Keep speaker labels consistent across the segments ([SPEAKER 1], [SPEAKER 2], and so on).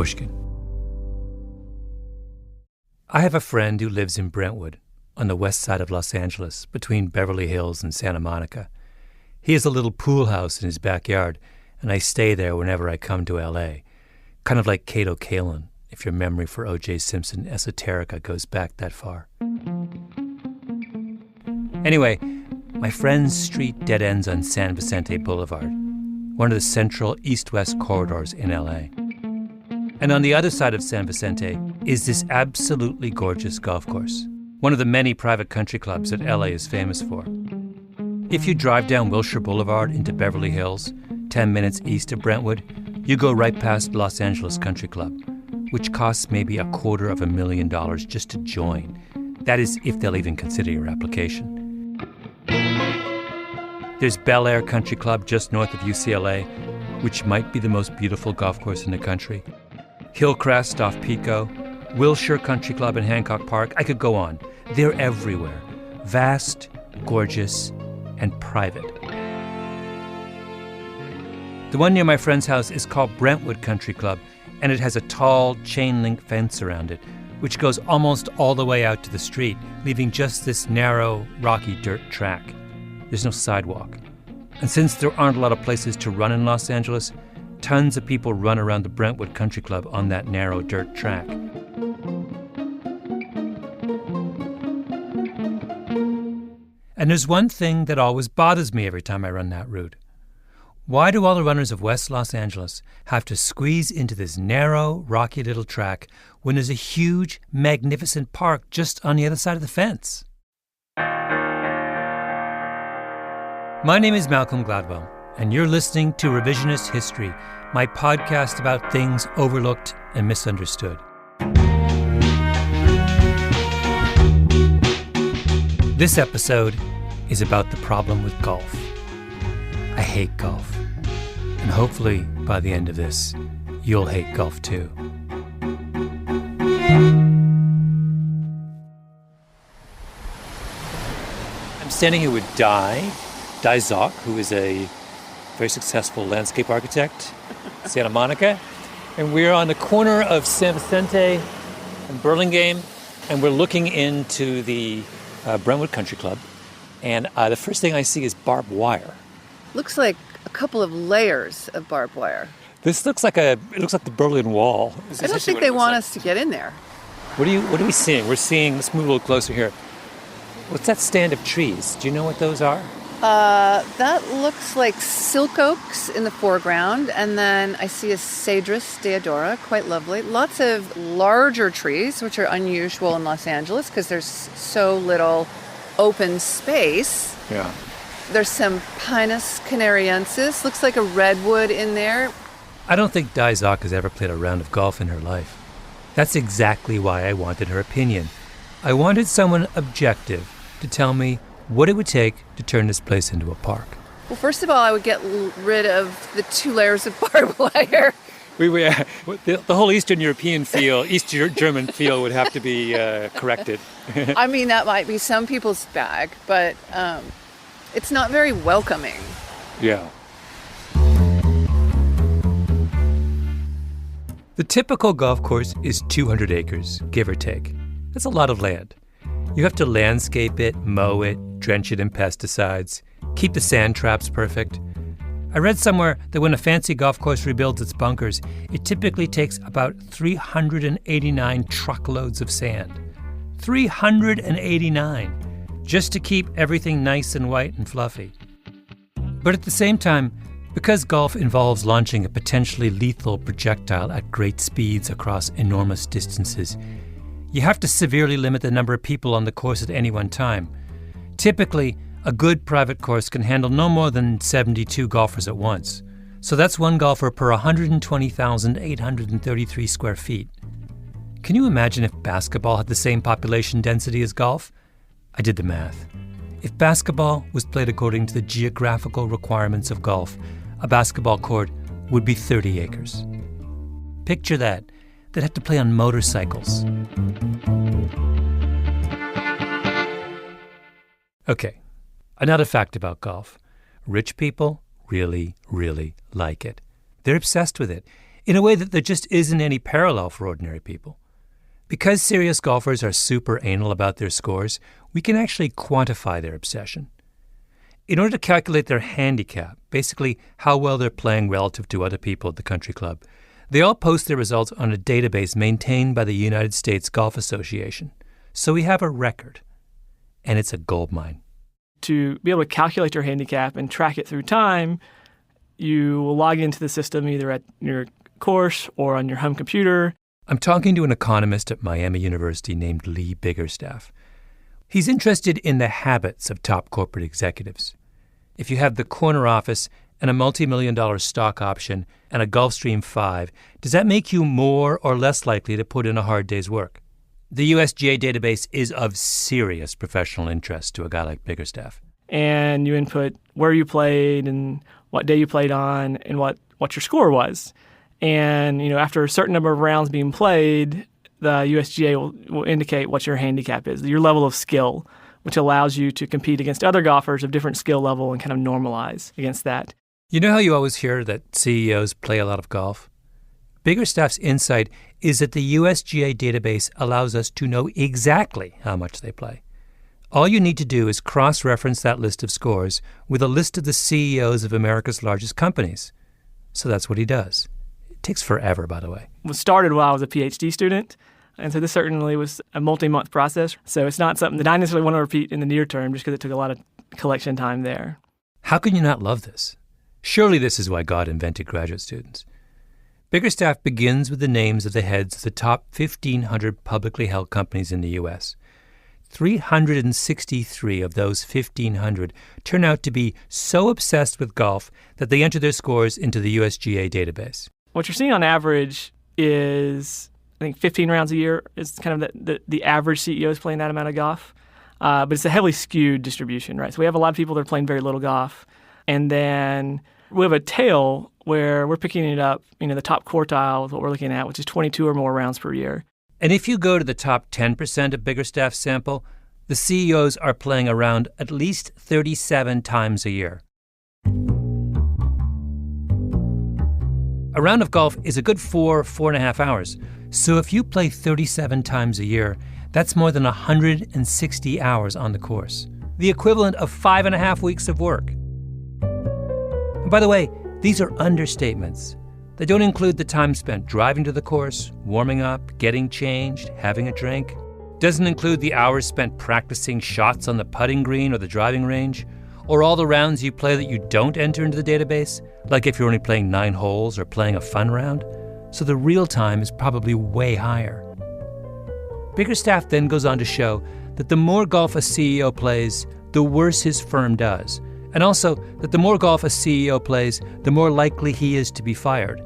[SPEAKER 1] Pushkin. I have a friend who lives in Brentwood, on the west side of Los Angeles, between Beverly Hills and Santa Monica. He has a little pool house in his backyard, and I stay there whenever I come to L.A., kind of like Cato Kalin, if your memory for O.J. Simpson esoterica goes back that far. Anyway, my friend's street dead ends on San Vicente Boulevard, one of the central east-west corridors in L.A. And on the other side of San Vicente is this absolutely gorgeous golf course, one of the many private country clubs that LA is famous for. If you drive down Wilshire Boulevard into Beverly Hills, 10 minutes east of Brentwood, you go right past Los Angeles Country Club, which costs maybe $250,000 just to join. That is, if they'll even consider your application. There's Bel Air Country Club just north of UCLA, which might be the most beautiful golf course in the country. Hillcrest off Pico, Wilshire Country Club in Hancock Park. I could go on. They're everywhere. Vast, gorgeous, and private. The one near my friend's house is called Brentwood Country Club, and it has a tall chain-link fence around it, which goes almost all the way out to the street, leaving just this narrow, rocky dirt track. There's no sidewalk. And since there aren't a lot of places to run in Los Angeles, tons of people run around the Brentwood Country Club on that narrow dirt track. And there's one thing that always bothers me every time I run that route. Why do all the runners of West Los Angeles have to squeeze into this narrow, rocky little track when there's a huge, magnificent park just on the other side of the fence? My name is Malcolm Gladwell, and you're listening to Revisionist History, my podcast about things overlooked and misunderstood. This episode is about the problem with golf. I hate golf, and hopefully by the end of this, you'll hate golf too. I'm standing here with Di Zock, who is a very successful landscape architect, Santa Monica. And we're on the corner of San Vicente and Burlingame, and we're looking into the Brentwood Country Club. And the first thing I see is barbed wire.
[SPEAKER 2] Looks like a couple of layers of barbed wire.
[SPEAKER 1] This looks like the Berlin Wall.
[SPEAKER 2] I don't think they want us to get in there.
[SPEAKER 1] What are we seeing? We're seeing, let's move a little closer here. What's that stand of trees? Do you know what those are?
[SPEAKER 2] That looks like silk oaks in the foreground, and then I see a Cedrus deodora, quite lovely. Lots of larger trees, which are unusual in Los Angeles because there's so little open space.
[SPEAKER 1] Yeah.
[SPEAKER 2] There's some Pinus canariensis, looks like a redwood in there.
[SPEAKER 1] I don't think Di Zock has ever played a round of golf in her life. That's exactly why I wanted her opinion. I wanted someone objective to tell me what it would take to turn this place into a park.
[SPEAKER 2] Well, first of all, I would get rid of the 2 layers of barbed wire.
[SPEAKER 1] The whole Eastern European feel, East German feel would have to be corrected.
[SPEAKER 2] I mean, that might be some people's bag, but it's not very welcoming.
[SPEAKER 1] Yeah. The typical golf course is 200 acres, give or take. That's a lot of land. You have to landscape it, mow it, drench it in pesticides, keep the sand traps perfect. I read somewhere that when a fancy golf course rebuilds its bunkers, it typically takes about 389 truckloads of sand. 389! Just to keep everything nice and white and fluffy. But at the same time, because golf involves launching a potentially lethal projectile at great speeds across enormous distances, you have to severely limit the number of people on the course at any one time. Typically, a good private course can handle no more than 72 golfers at once. So that's one golfer per 120,833 square feet. Can you imagine if basketball had the same population density as golf? I did the math. If basketball was played according to the geographical requirements of golf, a basketball court would be 30 acres. Picture that. They'd have to play on motorcycles. Okay, another fact about golf. Rich people really, really like it. They're obsessed with it. in a way that there just isn't any parallel for ordinary people. Because serious golfers are super anal about their scores, we can actually quantify their obsession. In order to calculate their handicap, basically how well they're playing relative to other people at the country club, they all post their results on a database maintained by the United States Golf Association. So we have a record, and it's a goldmine.
[SPEAKER 3] To be able to calculate your handicap and track it through time, you will log into the system either at your course or on your home computer.
[SPEAKER 1] I'm talking to an economist at Miami University named Lee Biggerstaff. He's interested in the habits of top corporate executives. If you have the corner office and a multi-million-dollar stock option and a Gulfstream 5, does that make you more or less likely to put in a hard day's work? The USGA database is of serious professional interest to a guy like Biggerstaff.
[SPEAKER 3] And you input where you played and what day you played on and what your score was. And, after a certain number of rounds being played, the USGA will indicate what your handicap is, your level of skill, which allows you to compete against other golfers of different skill level and kind of normalize against that.
[SPEAKER 1] You know how you always hear that CEOs play a lot of golf? Biggerstaff's insight is that the USGA database allows us to know exactly how much they play. All you need to do is cross-reference that list of scores with a list of the CEOs of America's largest companies. So that's what he does. It takes forever, by the way.
[SPEAKER 3] It was started while I was a PhD student, and so this certainly was a multi-month process. So it's not something that I necessarily want to repeat in the near term just because it took a lot of collection time there.
[SPEAKER 1] How can you not love this? Surely this is why God invented graduate students. Biggerstaff begins with the names of the heads of the top 1,500 publicly held companies in the U.S. 363 of those 1,500 turn out to be so obsessed with golf that they enter their scores into the USGA database.
[SPEAKER 3] What you're seeing on average is, I think, 15 rounds a year is kind of the average CEO is playing that amount of golf. But it's a heavily skewed distribution, right? So we have a lot of people that are playing very little golf. And then we have a tail where we're picking it up, the top quartile is what we're looking at, which is 22 or more rounds per year.
[SPEAKER 1] And if you go to the top 10% of Biggerstaff's sample, the CEOs are playing around at least 37 times a year. A round of golf is a good 4.5 hours. So if you play 37 times a year, that's more than 160 hours on the course, the equivalent of 5.5 weeks of work. And by the way, these are understatements. They don't include the time spent driving to the course, warming up, getting changed, having a drink. Doesn't include the hours spent practicing shots on the putting green or the driving range, or all the rounds you play that you don't enter into the database, like if you're only playing 9 holes or playing a fun round. So the real time is probably way higher. Biggerstaff then goes on to show that the more golf a CEO plays, the worse his firm does, and also that the more golf a CEO plays, the more likely he is to be fired.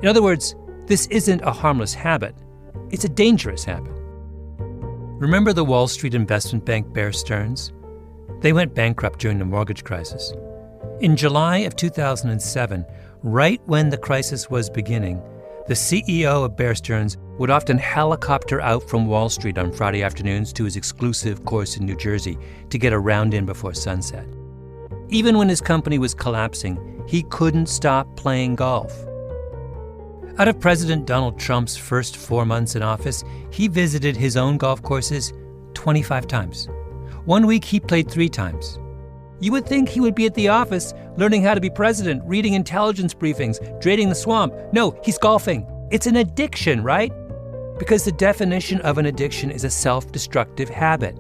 [SPEAKER 1] In other words, this isn't a harmless habit. It's a dangerous habit. Remember the Wall Street investment bank Bear Stearns? They went bankrupt during the mortgage crisis. In July of 2007, right when the crisis was beginning, the CEO of Bear Stearns would often helicopter out from Wall Street on Friday afternoons to his exclusive course in New Jersey to get a round in before sunset. Even when his company was collapsing, he couldn't stop playing golf. Out of President Donald Trump's first 4 months in office, he visited his own golf courses 25 times. 1 week he played 3 times. You would think he would be at the office learning how to be president, reading intelligence briefings, draining the swamp. No, he's golfing. It's an addiction, right? Because the definition of an addiction is a self-destructive habit.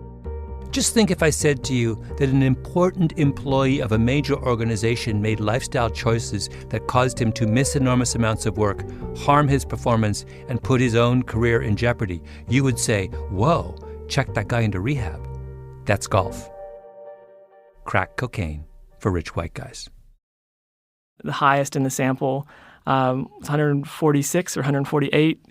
[SPEAKER 1] Just think if I said to you that an important employee of a major organization made lifestyle choices that caused him to miss enormous amounts of work, harm his performance, and put his own career in jeopardy. You would say, whoa, check that guy into rehab. That's golf. Crack cocaine for rich white guys.
[SPEAKER 3] The highest in the sample was 146 or 148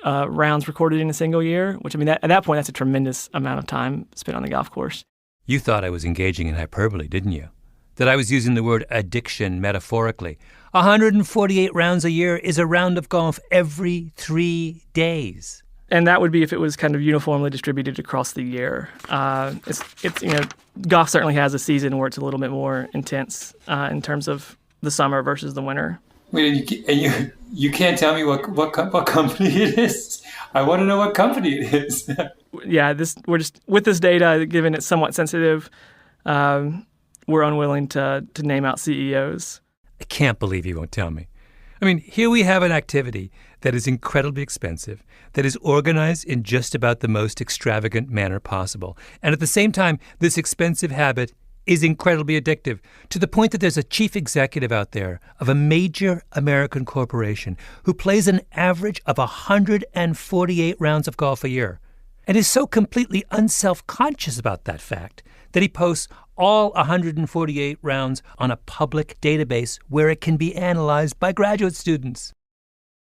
[SPEAKER 3] rounds recorded in a single year, which, at that point, that's a tremendous amount of time spent on the golf course.
[SPEAKER 1] You thought I was engaging in hyperbole, didn't you? That I was using the word addiction metaphorically. 148 rounds a year is a round of golf every 3 days.
[SPEAKER 3] And that would be if it was kind of uniformly distributed across the year. Golf certainly has a season where it's a little bit more intense in terms of the summer versus the winter.
[SPEAKER 1] You can't tell me what company it is? I want to know what company it is.
[SPEAKER 3] Yeah, we're just with this data, given it's somewhat sensitive, we're unwilling to name out CEOs.
[SPEAKER 1] I can't believe you won't tell me. I mean, here we have an activity that is incredibly expensive, that is organized in just about the most extravagant manner possible. And at the same time, this expensive habit is incredibly addictive, to the point that there's a chief executive out there of a major American corporation who plays an average of 148 rounds of golf a year, and is so completely unself-conscious about that fact that he posts all 148 rounds on a public database where it can be analyzed by graduate students.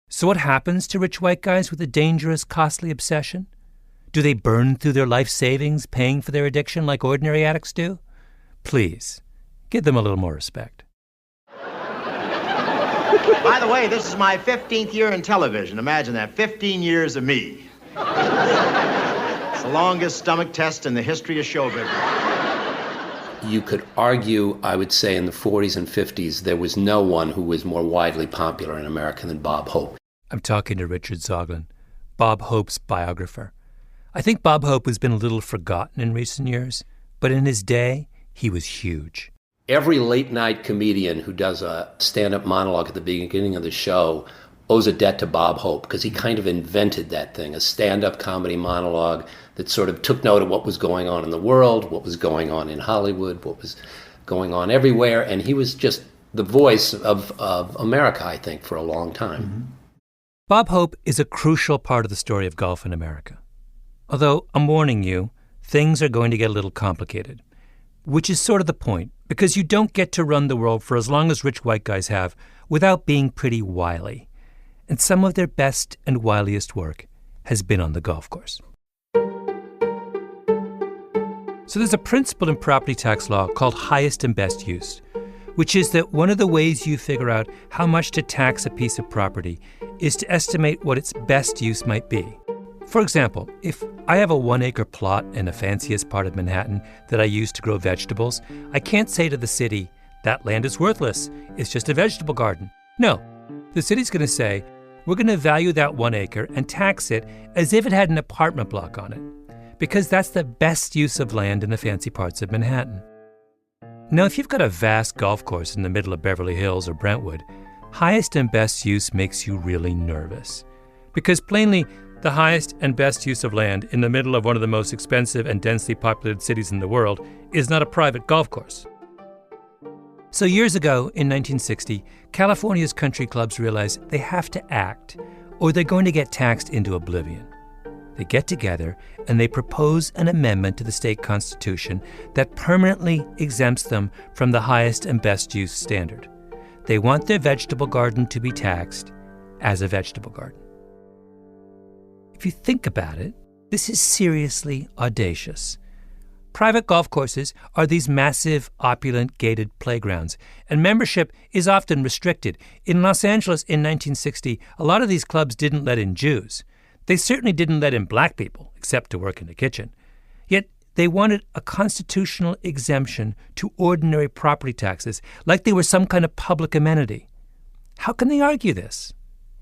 [SPEAKER 1] So what happens to rich white guys with a dangerous, costly obsession? Do they burn through their life savings paying for their addiction like ordinary addicts do? Please, give them a little more respect.
[SPEAKER 4] By the way, this is my 15th year in television. Imagine that, 15 years of me. It's the longest stomach test in the history of show business.
[SPEAKER 5] You could argue, I would say, in the 40s and 50s, there was no one who was more widely popular in America than Bob Hope.
[SPEAKER 1] I'm talking to Richard Zoglin, Bob Hope's biographer. I think Bob Hope has been a little forgotten in recent years, but in his day, he was huge.
[SPEAKER 5] Every late-night comedian who does a stand-up monologue at the beginning of the show owes a debt to Bob Hope, because he kind of invented that thing, a stand-up comedy monologue that sort of took note of what was going on in the world, what was going on in Hollywood, what was going on everywhere, and he was just the voice of America, I think, for a long time.
[SPEAKER 1] Mm-hmm. Bob Hope is a crucial part of the story of golf in America. Although, I'm warning you, things are going to get a little complicated. Which is sort of the point, because you don't get to run the world for as long as rich white guys have without being pretty wily. And some of their best and wiliest work has been on the golf course. So there's a principle in property tax law called highest and best use, which is that one of the ways you figure out how much to tax a piece of property is to estimate what its best use might be. For example, if I have a 1-acre plot in the fanciest part of Manhattan that I use to grow vegetables, I can't say to the city, that land is worthless, it's just a vegetable garden. No, the city's going to say, we're going to value that 1 acre and tax it as if it had an apartment block on it, because that's the best use of land in the fancy parts of Manhattan. Now, if you've got a vast golf course in the middle of Beverly Hills or Brentwood, highest and best use makes you really nervous, because plainly, the highest and best use of land in the middle of one of the most expensive and densely populated cities in the world is not a private golf course. So years ago, in 1960, California's country clubs realized they have to act, or they're going to get taxed into oblivion. They get together and they propose an amendment to the state constitution that permanently exempts them from the highest and best use standard. They want their vegetable garden to be taxed as a vegetable garden. If you think about it, this is seriously audacious. Private golf courses are these massive, opulent, gated playgrounds, and membership is often restricted. In Los Angeles in 1960, a lot of these clubs didn't let in Jews. They certainly didn't let in black people, except to work in the kitchen. Yet they wanted a constitutional exemption to ordinary property taxes, like they were some kind of public amenity. How can they argue this?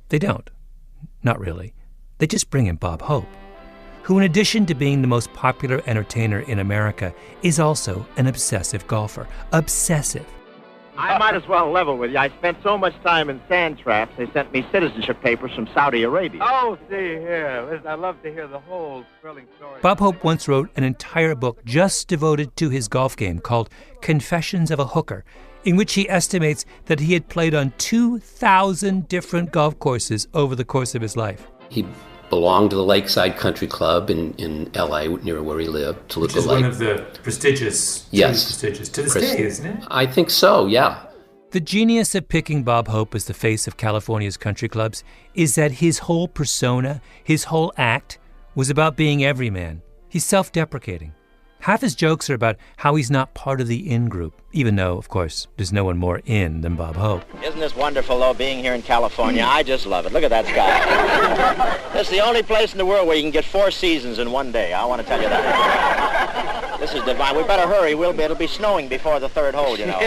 [SPEAKER 1] They don't. Not really. They just bring in Bob Hope, who in addition to being the most popular entertainer in America, is also an obsessive golfer. Obsessive.
[SPEAKER 4] I might as well level with you. I spent so much time in sand traps, they sent me citizenship papers from Saudi Arabia.
[SPEAKER 6] Oh, see here. Listen, I'd love to hear the whole thrilling story.
[SPEAKER 1] Bob Hope once wrote an entire book just devoted to his golf game called Confessions of a Hooker, in which he estimates that he had played on 2,000 different golf courses over the course of his life.
[SPEAKER 5] He belonged to the Lakeside Country Club in L.A., near where he lived, Toluca Lake.
[SPEAKER 1] Which is one of the prestigious,
[SPEAKER 5] yes,
[SPEAKER 1] prestigious to this day, isn't it?
[SPEAKER 5] I think so, yeah.
[SPEAKER 1] The genius of picking Bob Hope as the face of California's country clubs is that his whole persona, his whole act, was about being everyman. He's self-deprecating. Half his jokes are about how he's not part of the in-group, even though, of course, there's no one more in than Bob Hope.
[SPEAKER 4] Isn't this wonderful, though, being here in California? I just love it. Look at that sky. It's the only place in the world where you can get 4 seasons in one day. I want to tell you that. This is divine. We better hurry. It'll be snowing before the 3rd hole, you know.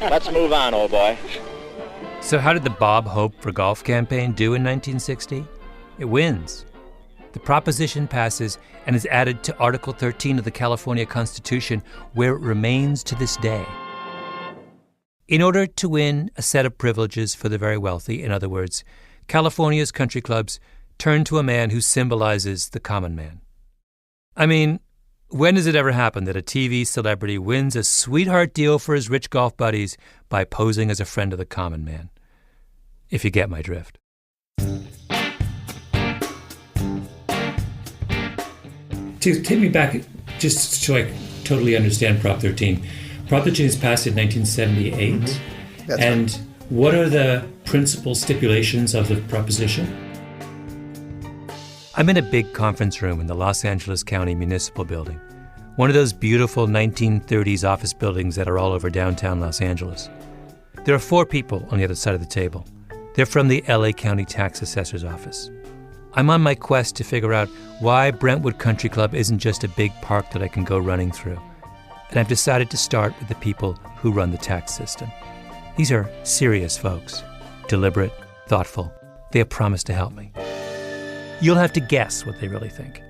[SPEAKER 4] Let's move on, old boy.
[SPEAKER 1] So how did the Bob Hope for Golf campaign do in 1960? It wins. The proposition passes and is added to Article 13 of the California Constitution, where it remains to this day. In order to win a set of privileges for the very wealthy, in other words, California's country clubs turn to a man who symbolizes the common man. I mean, when does it ever happen that a TV celebrity wins a sweetheart deal for his rich golf buddies by posing as a friend of the common man? If you get my drift. To take me back, just so I totally understand Prop 13. Prop 13 is passed in 1978. Mm-hmm.
[SPEAKER 7] That's
[SPEAKER 1] and
[SPEAKER 7] right.
[SPEAKER 1] What are the principal stipulations of the proposition? I'm in a big conference room in the Los Angeles County Municipal Building, one of those beautiful 1930s office buildings that are all over downtown Los Angeles. There are 4 people on the other side of the table. They're from the LA County Tax Assessor's Office. I'm on my quest to figure out why Brentwood Country Club isn't just a big park that I can go running through. And I've decided to start with the people who run the tax system. These are serious folks, deliberate, thoughtful. They have promised to help me. You'll have to guess what they really think.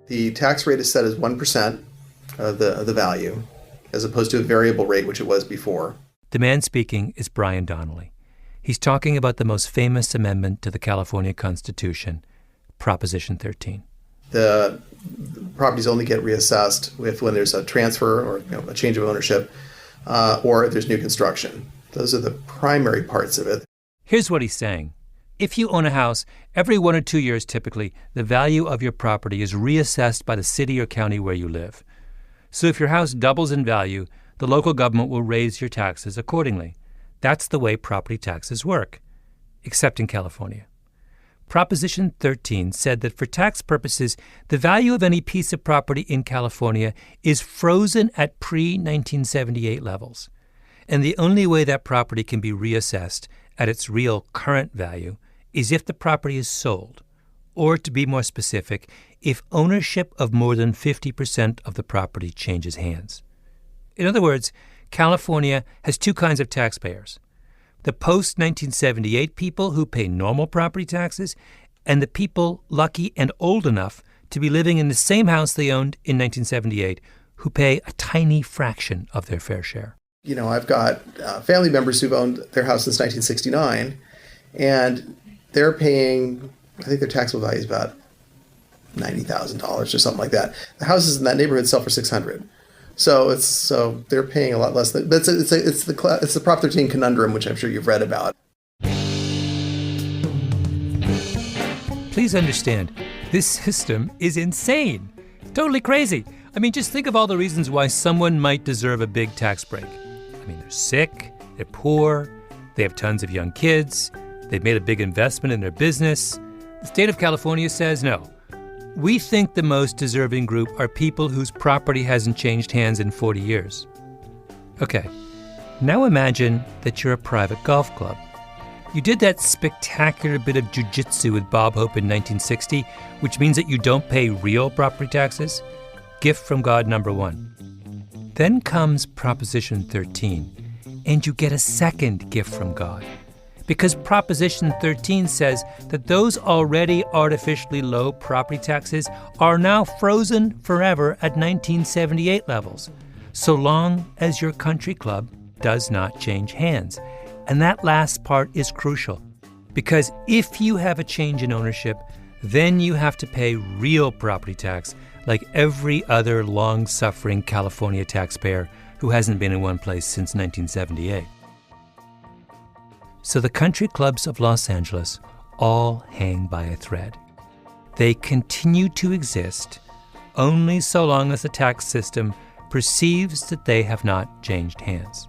[SPEAKER 7] The tax rate is set as 1% of the value, as opposed to a variable rate, which it was before.
[SPEAKER 1] The man speaking is Brian Donnelly. He's talking about the most famous amendment to the California Constitution, Proposition 13.
[SPEAKER 7] The properties only get reassessed when there's a transfer or a change of ownership, or if there's new construction. Those are the primary parts of it.
[SPEAKER 1] Here's what he's saying. If you own a house, every 1 or 2 years typically, the value of your property is reassessed by the city or county where you live. So if your house doubles in value, the local government will raise your taxes accordingly. That's the way property taxes work, except in California. Proposition 13 said that for tax purposes, the value of any piece of property in California is frozen at pre-1978 levels. And the only way that property can be reassessed at its real current value is if the property is sold, or to be more specific, if ownership of more than 50% of the property changes hands. In other words, California has 2 kinds of taxpayers: the post-1978 people who pay normal property taxes, and the people lucky and old enough to be living in the same house they owned in 1978 who pay a tiny fraction of their fair share.
[SPEAKER 7] I've got family members who've owned their house since 1969, and they're paying, I think their taxable value is about $90,000 or something like that. The houses in that neighborhood sell for $600,000. So they're paying a lot less. It's the Prop 13 conundrum, which I'm sure you've read about.
[SPEAKER 1] Please understand, this system is insane. Totally crazy. I mean, just think of all the reasons why someone might deserve a big tax break. I mean, they're sick, they're poor, they have tons of young kids, they've made a big investment in their business. The state of California says no. We think the most deserving group are people whose property hasn't changed hands in 40 years. Okay, now imagine that you're a private golf club. You did that spectacular bit of jujitsu with Bob Hope in 1960, which means that you don't pay real property taxes. Gift from God number 1. Then comes Proposition 13, and you get a second gift from God. Because Proposition 13 says that those already artificially low property taxes are now frozen forever at 1978 levels, so long as your country club does not change hands. And that last part is crucial, because if you have a change in ownership, then you have to pay real property tax like every other long-suffering California taxpayer who hasn't been in one place since 1978. So the country clubs of Los Angeles all hang by a thread. They continue to exist only so long as the tax system perceives that they have not changed hands.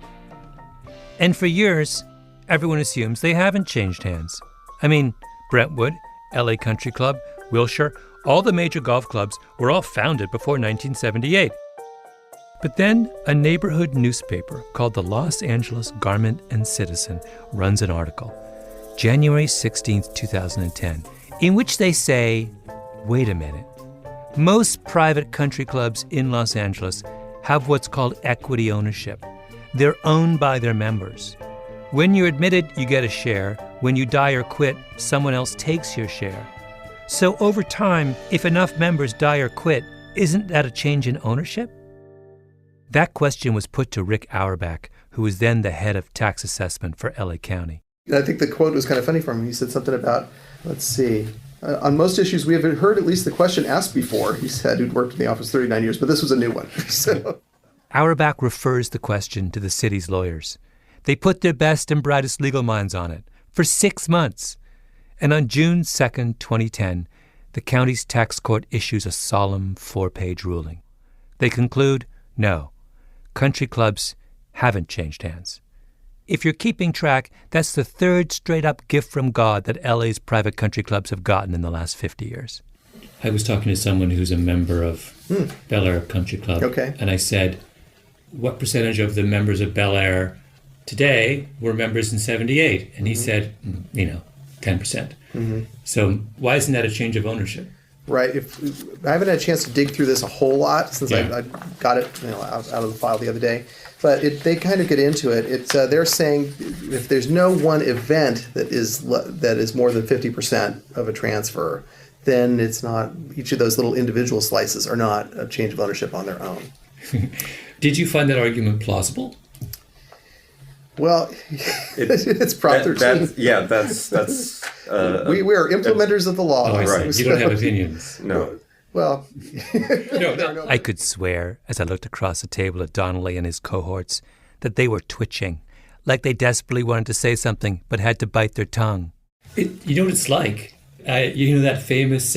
[SPEAKER 1] And for years, everyone assumes they haven't changed hands. I mean, Brentwood, LA Country Club, Wilshire, all the major golf clubs were all founded before 1978. But then a neighborhood newspaper called the Los Angeles Garment and Citizen runs an article, January 16, 2010, in which they say, wait a minute, most private country clubs in Los Angeles have what's called equity ownership. They're owned by their members. When you're admitted, you get a share. When you die or quit, someone else takes your share. So over time, if enough members die or quit, isn't that a change in ownership? That question was put to Rick Auerbach, who was then the head of tax assessment for LA County.
[SPEAKER 7] I think the quote was kind of funny from him. He said something about, let's see, on most issues we have heard at least the question asked before. He said he'd worked in the office 39 years, but this was a new one. So.
[SPEAKER 1] Auerbach refers the question to the city's lawyers. They put their best and brightest legal minds on it for 6 months. And on June 2nd, 2010, the county's tax court issues a solemn 4-page ruling. They conclude, no, country clubs haven't changed hands. If you're keeping track, that's the third straight-up gift from God that LA's private country clubs have gotten in the last 50 years. I was talking to someone who's a member of Bel Air Country Club, and I said, what percentage of the members of Bel Air today were members in 78? And he said, 10%. So why isn't that a change of ownership?
[SPEAKER 7] Right. If I haven't had a chance to dig through this a whole lot since I got it out of the file the other day, but they kind of get into it. It's they're saying if there's no one event that is more than 50% of a transfer, then it's not. Each of those little individual slices are not a change of ownership on their own.
[SPEAKER 1] Did you find that argument plausible?
[SPEAKER 7] Well, it's Prop 13.
[SPEAKER 8] That's.
[SPEAKER 7] We are implementers of the law.
[SPEAKER 1] Oh, right. You don't have opinions.
[SPEAKER 8] No.
[SPEAKER 7] Well,
[SPEAKER 1] I could swear, as I looked across the table at Donnelly and his cohorts, that they were twitching, like they desperately wanted to say something but had to bite their tongue. You know what it's like? That famous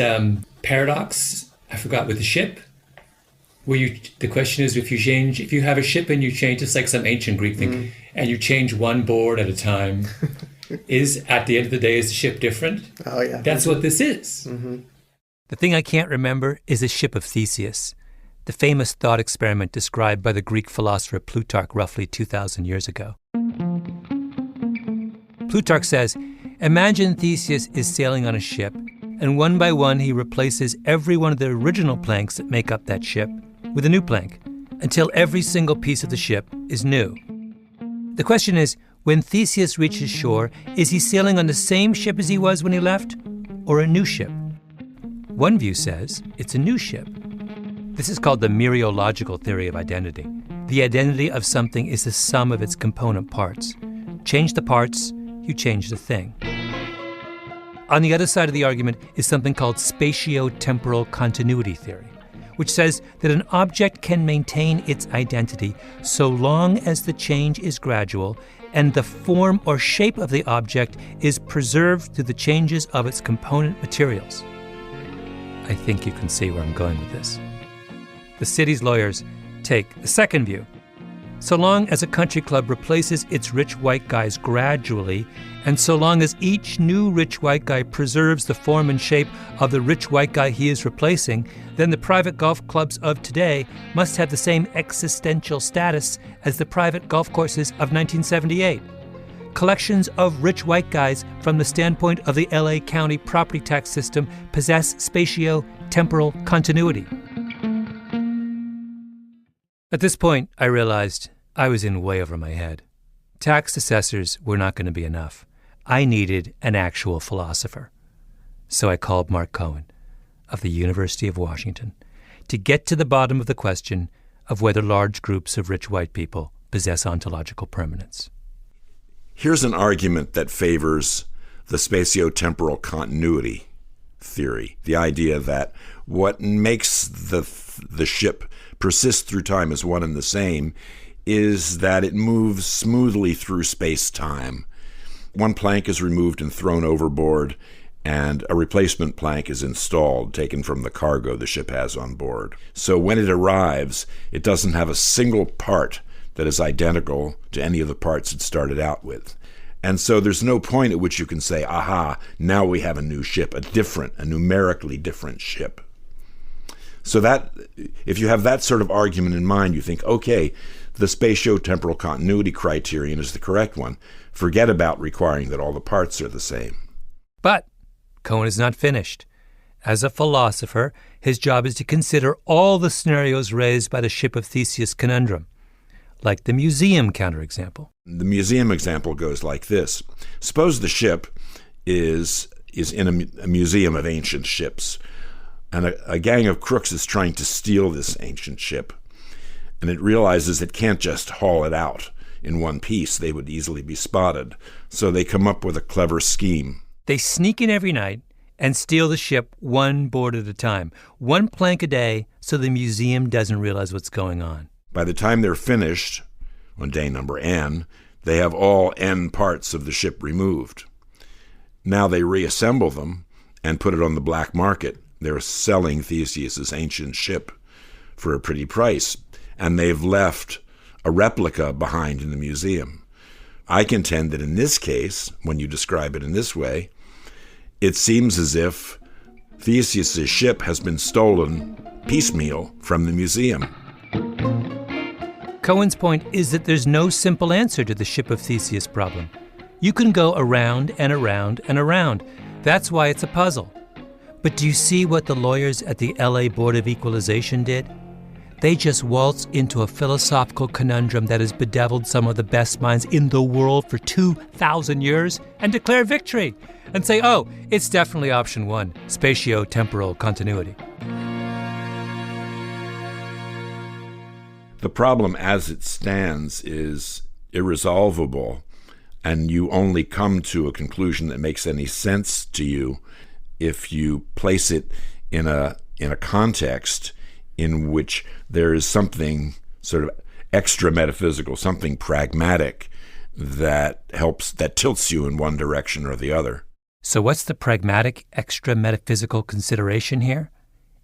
[SPEAKER 1] paradox, I forgot, with the ship? Where the question is, if you have a ship and you change, it's like some ancient Greek thing, and you change one board at a time, at the end of the day, is the ship different?
[SPEAKER 7] Oh, yeah.
[SPEAKER 1] That's what this is. The thing I can't remember is the ship of Theseus, the famous thought experiment described by the Greek philosopher Plutarch roughly 2,000 years ago. Plutarch says, imagine Theseus is sailing on a ship, and one by one he replaces every one of the original planks that make up that ship with a new plank, until every single piece of the ship is new. The question is, when Theseus reaches shore, is he sailing on the same ship as he was when he left, or a new ship? One view says it's a new ship. This is called the mereological theory of identity. The identity of something is the sum of its component parts. Change the parts, you change the thing. On the other side of the argument is something called spatio-temporal continuity theory, which says that an object can maintain its identity so long as the change is gradual and the form or shape of the object is preserved through the changes of its component materials. I think you can see where I'm going with this. The city's lawyers take the second view. So long as a country club replaces its rich white guys gradually, and so long as each new rich white guy preserves the form and shape of the rich white guy he is replacing, then the private golf clubs of today must have the same existential status as the private golf courses of 1978. Collections of rich white guys from the standpoint of the LA County property tax system possess spatio-temporal continuity. At this point, I realized I was in way over my head. Tax assessors were not going to be enough. I needed an actual philosopher. So I called Mark Cohen of the University of Washington to get to the bottom of the question of whether large groups of rich white people possess ontological permanence.
[SPEAKER 9] Here's an argument that favors the spatio-temporal continuity theory, the idea that what makes the ship persist through time as one and the same is that it moves smoothly through space-time. One plank is removed and thrown overboard, and a replacement plank is installed, taken from the cargo the ship has on board. So when it arrives, it doesn't have a single part that is identical to any of the parts it started out with. And so there's no point at which you can say, aha, now we have a new ship, a numerically different ship. So that, if you have that sort of argument in mind, you think, okay, the spatio-temporal continuity criterion is the correct one. Forget about requiring that all the parts are the same.
[SPEAKER 1] But Cohen is not finished. As a philosopher, his job is to consider all the scenarios raised by the ship of Theseus conundrum, like the museum counterexample.
[SPEAKER 9] The museum example goes like this. Suppose the ship is in a museum of ancient ships, and a gang of crooks is trying to steal this ancient ship, and it realizes it can't just haul it out in one piece. They would easily be spotted. So they come up with a clever scheme.
[SPEAKER 1] They sneak in every night and steal the ship one board at a time, one plank a day, so the museum doesn't realize what's going on.
[SPEAKER 9] By the time they're finished, on day number N, they have all N parts of the ship removed. Now they reassemble them and put it on the black market. They're selling Theseus's ancient ship for a pretty price, and they've left a replica behind in the museum. I contend that in this case, when you describe it in this way, it seems as if Theseus's ship has been stolen piecemeal from the museum.
[SPEAKER 1] Cohen's point is that there's no simple answer to the ship of Theseus problem. You can go around and around and around. That's why it's a puzzle. But do you see what the lawyers at the LA Board of Equalization did? They just waltzed into a philosophical conundrum that has bedeviled some of the best minds in the world for 2,000 years and declare victory and say, oh, it's definitely option one, spatio-temporal continuity.
[SPEAKER 9] The problem as it stands is irresolvable, and you only come to a conclusion that makes any sense to you if you place it in a context in which there is something sort of extra metaphysical, something pragmatic that tilts you in one direction or the other.
[SPEAKER 1] So what's the pragmatic extra metaphysical consideration here?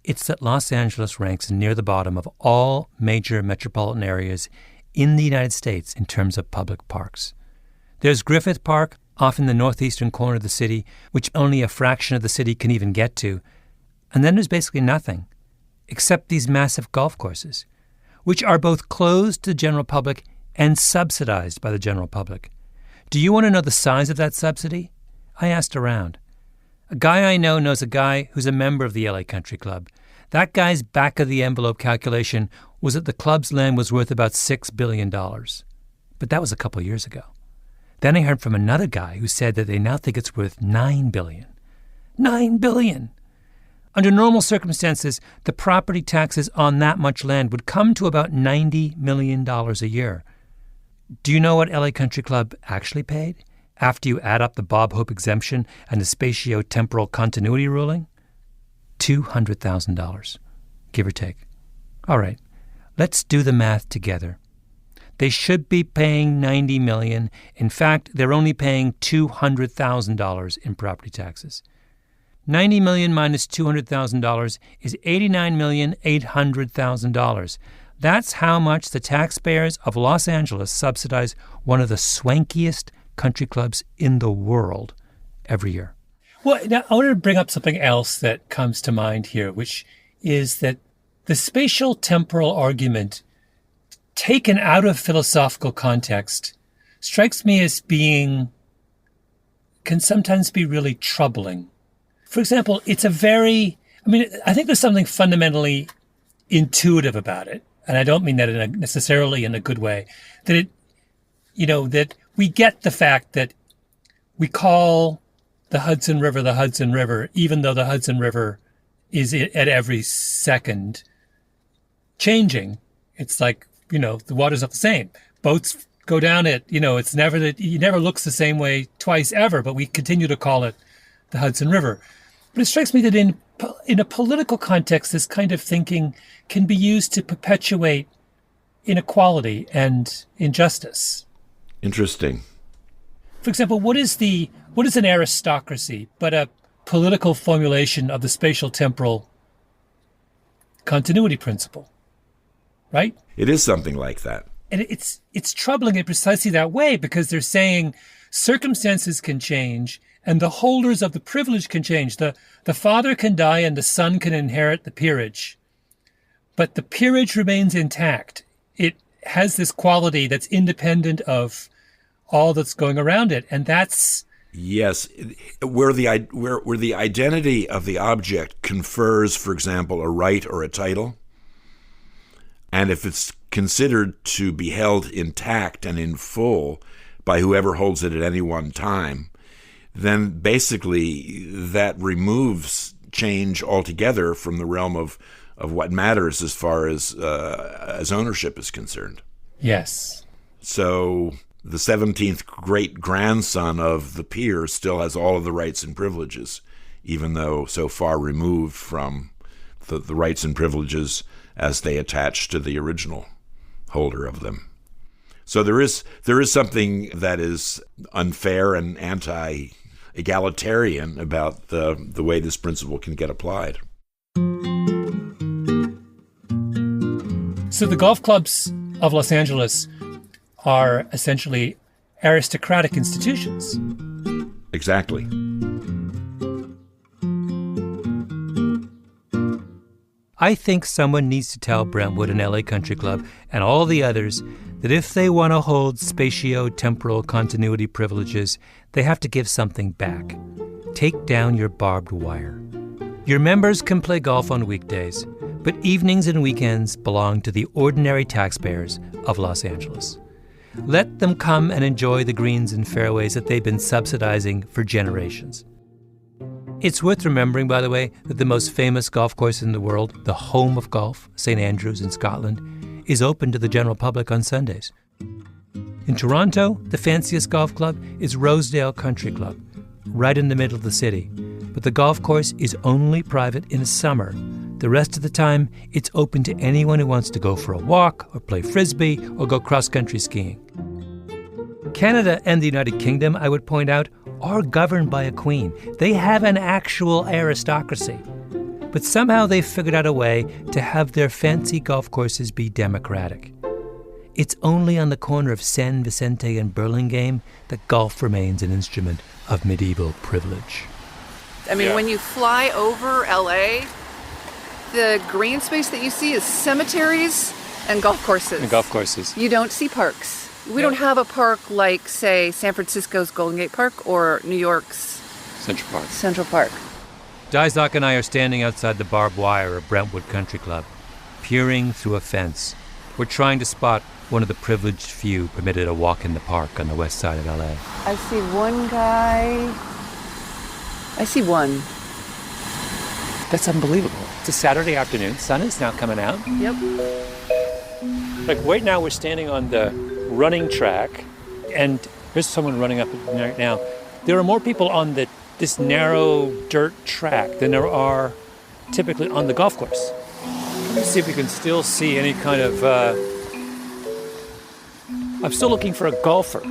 [SPEAKER 1] It's that Los Angeles ranks near the bottom of all major metropolitan areas in the United States in terms of public parks. There's Griffith Park, off in the northeastern corner of the city, which only a fraction of the city can even get to. And then there's basically nothing, except these massive golf courses, which are both closed to the general public and subsidized by the general public. Do you want to know the size of that subsidy? I asked around. A guy I know knows a guy who's a member of the LA Country Club. That guy's back-of-the-envelope calculation was that the club's land was worth about $6 billion. But that was a couple years ago. Then I heard from another guy who said that they now think it's worth $9 billion. $9 billion! Under normal circumstances, the property taxes on that much land would come to about $90 million a year. Do you know what LA Country Club actually paid after you add up the Bob Hope exemption and the spatio-temporal continuity ruling? $200,000, give or take. All right, let's do the math together. They should be paying $90 million. In fact, they're only paying $200,000 in property taxes. $90 million minus $200,000 is $89,800,000. That's how much the taxpayers of Los Angeles subsidize one of the swankiest country clubs in the world every year. Well, now I want to bring up something else that comes to mind here, which is that the spatial temporal argument taken out of philosophical context strikes me as can sometimes be really troubling. For example, I think there's something fundamentally intuitive about it, and I don't mean that necessarily in a good way, that that we get the fact that we call the Hudson River, even though the Hudson River is at every second changing. It's like, the water's not the same. Boats go down it, it's never it never looks the same way twice ever, but we continue to call it the Hudson River. But it strikes me that in a political context, this kind of thinking can be used to perpetuate inequality and injustice.
[SPEAKER 9] Interesting.
[SPEAKER 1] For example, what is an aristocracy but a political formulation of the spatial temporal continuity principle, right?
[SPEAKER 9] It is something like that.
[SPEAKER 1] And it's troubling in precisely that way, because they're saying circumstances can change and the holders of the privilege can change. The father can die and the son can inherit the peerage, but the peerage remains intact. It has this quality that's independent of all that's going around it, and that's...
[SPEAKER 9] Yes, where the identity of the object confers, for example, a right or a title, and if it's considered to be held intact and in full by whoever holds it at any one time, then basically that removes change altogether from the realm of what matters as far as ownership is concerned.
[SPEAKER 1] Yes.
[SPEAKER 9] So the 17th great-grandson of the peer still has all of the rights and privileges, even though so far removed from the rights and privileges as they attach to the original holder of them. So there is something that is unfair and anti-egalitarian about the way this principle can get applied.
[SPEAKER 1] So the golf clubs of Los Angeles are essentially aristocratic institutions.
[SPEAKER 9] Exactly.
[SPEAKER 1] I think someone needs to tell Brentwood and LA Country Club and all the others that if they want to hold spatio-temporal continuity privileges, they have to give something back. Take down your barbed wire. Your members can play golf on weekdays, but evenings and weekends belong to the ordinary taxpayers of Los Angeles. Let them come and enjoy the greens and fairways that they've been subsidizing for generations. It's worth remembering, by the way, that the most famous golf course in the world, the home of golf, St. Andrews in Scotland, is open to the general public on Sundays. In Toronto, the fanciest golf club is Rosedale Country Club, right in the middle of the city. But the golf course is only private in the summer. The rest of the time, it's open to anyone who wants to go for a walk or play frisbee or go cross-country skiing. Canada and the United Kingdom, I would point out, are governed by a queen. They have an actual aristocracy. But somehow they've figured out a way to have their fancy golf courses be democratic. It's only on the corner of San Vicente and Burlingame that golf remains an instrument of medieval privilege.
[SPEAKER 2] I mean, when you fly over LA, the green space that you see is cemeteries and golf courses. You don't see parks. We don't have a park like, say, San Francisco's Golden Gate Park or New York's Central Park.
[SPEAKER 1] Dyzok and I are standing outside the barbed wire of Brentwood Country Club, peering through a fence. We're trying to spot one of the privileged few permitted a walk in the park on the west side of LA.
[SPEAKER 2] I see one guy. I see one.
[SPEAKER 1] That's unbelievable. It's a Saturday afternoon. Sun is now coming out.
[SPEAKER 2] Yep.
[SPEAKER 1] Like right now we're standing on the running track, and there's someone running up right now. There are more people on this narrow dirt track than there are typically on the golf course. Let me see if we can still see any kind of... I'm still looking for a golfer.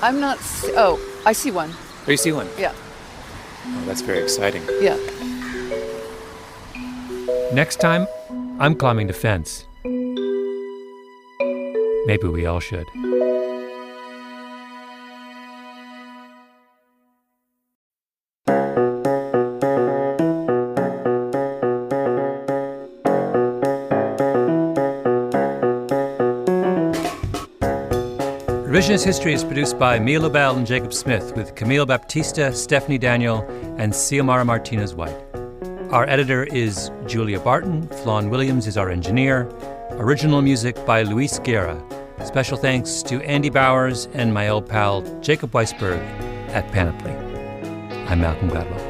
[SPEAKER 2] I'm not... Oh, I see one.
[SPEAKER 1] Oh, you see one?
[SPEAKER 2] Yeah.
[SPEAKER 1] Oh, that's very exciting.
[SPEAKER 2] Yeah.
[SPEAKER 1] Next time, I'm climbing the fence. Maybe we all should. Revisionist History is produced by Mia Lobel and Jacob Smith with Camille Baptista, Stephanie Daniel, and Xiomara Martinez-White. Our editor is Julia Barton. Flawn Williams is our engineer. Original music by Luis Guerra. Special thanks to Andy Bowers and my old pal Jacob Weisberg at Panoply. I'm Malcolm Gladwell.